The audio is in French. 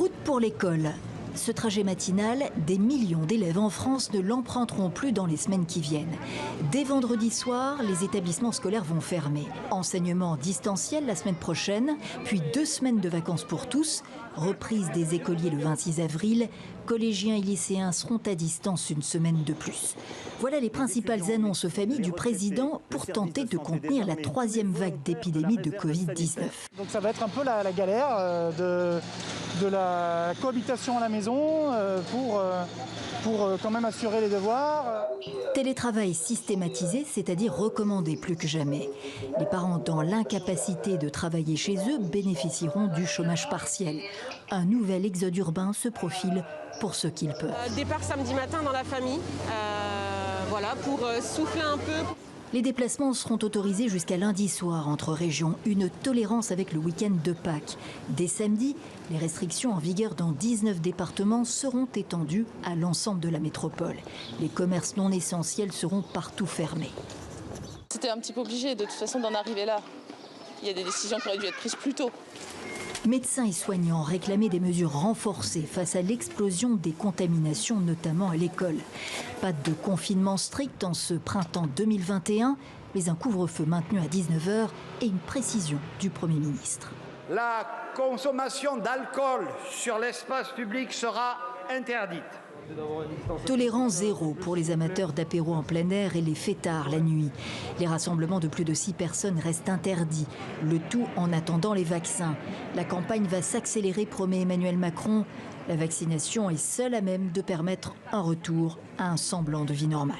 route pour l'école. Ce trajet matinal, des millions d'élèves en France ne l'emprunteront plus dans les semaines qui viennent. Dès vendredi soir, les établissements scolaires vont fermer. Enseignement distanciel la semaine prochaine, puis 2 semaines de vacances pour tous. Reprise des écoliers le 26 avril. Collégiens et lycéens seront à distance une semaine de plus. Voilà les principales annonces aux familles du président pour tenter de contenir la 3e vague d'épidémie de Covid-19. Donc ça va être un peu la galère de la cohabitation à la maison pour quand même assurer les devoirs. Télétravail systématisé, c'est-à-dire recommandé plus que jamais. Les parents dans l'incapacité de travailler chez eux bénéficieront du chômage partiel. Un nouvel exode urbain se profile pour ceux qui le peuvent. Départ samedi matin dans la famille, voilà, pour souffler un peu. Les déplacements seront autorisés jusqu'à lundi soir entre régions, une tolérance avec le week-end de Pâques. Dès samedi, les restrictions en vigueur dans 19 départements seront étendues à l'ensemble de la métropole. Les commerces non essentiels seront partout fermés. C'était un petit peu obligé de toute façon d'en arriver là. Il y a des décisions qui auraient dû être prises plus tôt. Médecins et soignants réclamaient des mesures renforcées face à l'explosion des contaminations, notamment à l'école. Pas de confinement strict en ce printemps 2021, mais un couvre-feu maintenu à 19h et une précision du Premier ministre. La consommation d'alcool sur l'espace public sera interdite. Tolérance zéro pour les amateurs d'apéro en plein air et les fêtards la nuit. Les rassemblements de plus de 6 personnes restent interdits. Le tout en attendant les vaccins. La campagne va s'accélérer, promet Emmanuel Macron. La vaccination est seule à même de permettre un retour à un semblant de vie normale.